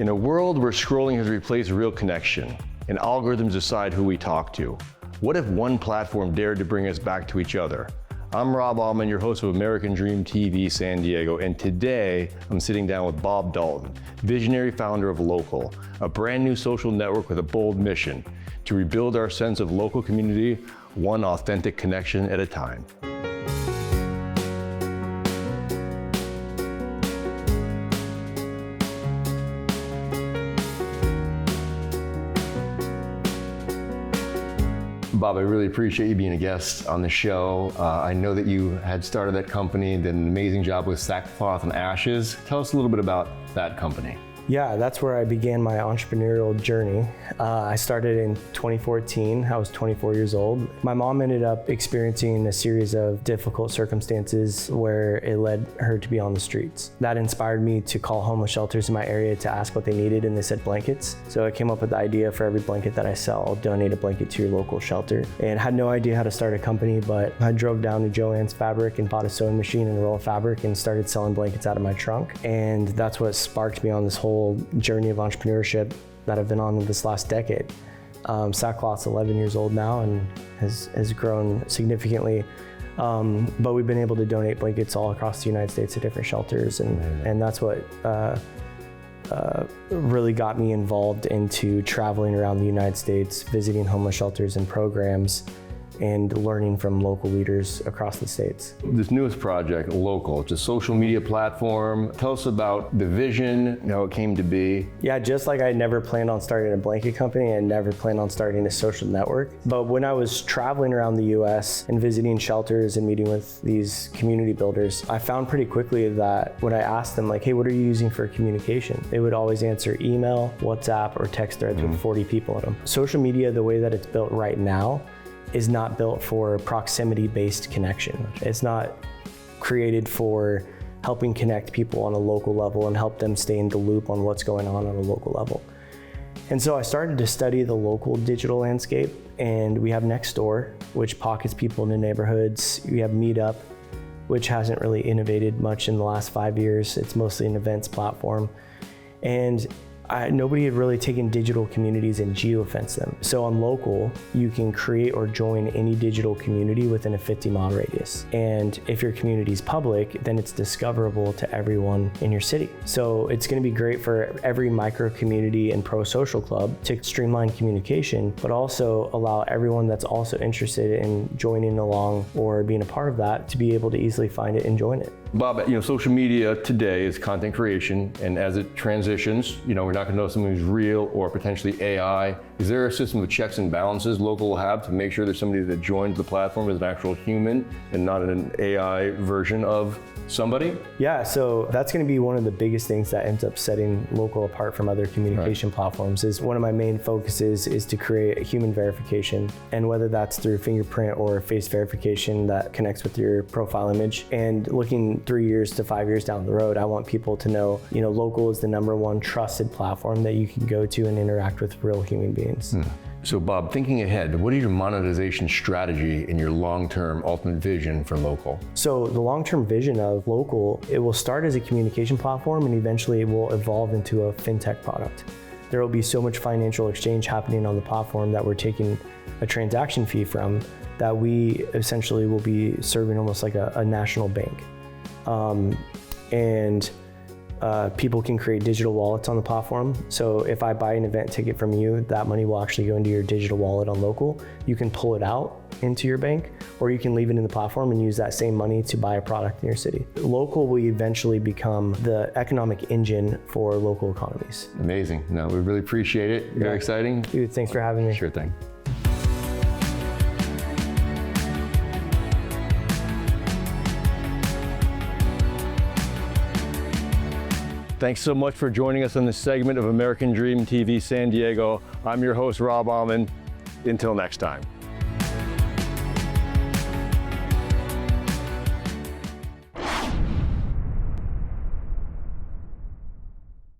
In a world where scrolling has replaced real connection and algorithms decide who we talk to, what if one platform dared to bring us back to each other? I'm Rob Aumann, your host of American Dream TV San Diego, and today I'm sitting down with Bob Dalton, visionary founder of Local, a brand new social network with a bold mission to rebuild our sense of local community, one authentic connection at a time. Bob, I really appreciate you being a guest on the show. I know that you had started that company, did an amazing job with Sackcloth Ashes. Tell us a little bit about that company. Yeah, that's where I began my entrepreneurial journey. I started in 2014. I was 24 years old. My mom ended up experiencing a series of difficult circumstances where it led her to be on the streets. That inspired me to call homeless shelters in my area to ask what they needed, and they said blankets. So I came up with the idea, for every blanket that I sell, I'll donate a blanket to your local shelter. And had no idea how to start a company, but I drove down to Joann's Fabric and bought a sewing machine and a roll of fabric and started selling blankets out of my trunk. And that's what sparked me on this whole journey of entrepreneurship that I've been on this last decade. Sackcloth's 11 years old now and has grown significantly. But we've been able to donate blankets all across the United States to different shelters, and that's what really got me involved into traveling around the United States, visiting homeless shelters and programs, and learning from local leaders across the states. This newest project, Local, it's a social media platform. Tell us about the vision, how it came to be. Yeah, just like I never planned on starting a blanket company, I never planned on starting a social network. But when I was traveling around the US and visiting shelters and meeting with these community builders, I found pretty quickly that when I asked them, like, hey, what are you using for communication? They would always answer email, WhatsApp, or text threads with 40 people in them. Social media, the way that it's built right now, is not built for proximity-based connection. It's not created for helping connect people on a local level and help them stay in the loop on what's going on a local level. And so I started to study the local digital landscape, and we have Nextdoor, which pockets people into neighborhoods. We have Meetup, which hasn't really innovated much in the last 5 years. It's mostly an events platform. And nobody had really taken digital communities and geofenced them. So on Local, you can create or join any digital community within a 50-mile radius. And if your community is public, then it's discoverable to everyone in your city. So it's going to be great for every micro community and pro-social club to streamline communication, but also allow everyone that's also interested in joining along or being a part of that to be able to easily find it and join it. Bob, social media today is content creation, and as it transitions, we're not going to know if something's real or potentially AI. Is there a system of checks and balances Local will have to make sure that somebody that joins the platform is an actual human and not an AI version of somebody? Yeah, so that's going to be one of the biggest things that ends up setting Local apart from other communication platforms. Is one of my main focuses is to create a human verification, and whether that's through fingerprint or face verification that connects with your profile image. And looking 3 years to 5 years down the road, I want people to know, Local is the #1 trusted platform that you can go to and interact with real human beings. So Bob, thinking ahead, what is your monetization strategy and your long-term ultimate vision for Local? So the long-term vision of Local, it will start as a communication platform and eventually it will evolve into a fintech product. There will be so much financial exchange happening on the platform that we're taking a transaction fee from, that we essentially will be serving almost like a national bank. People can create digital wallets on the platform. So if I buy an event ticket from you, that money will actually go into your digital wallet on Local. You can pull it out into your bank, or you can leave it in the platform and use that same money to buy a product in your city. Local will eventually become the economic engine for local economies. Amazing. No, we really appreciate it. Very exciting. Dude, thanks for having me. Sure thing. Thanks so much for joining us on this segment of American Dream TV San Diego. I'm your host, Rob Aumann. Until next time.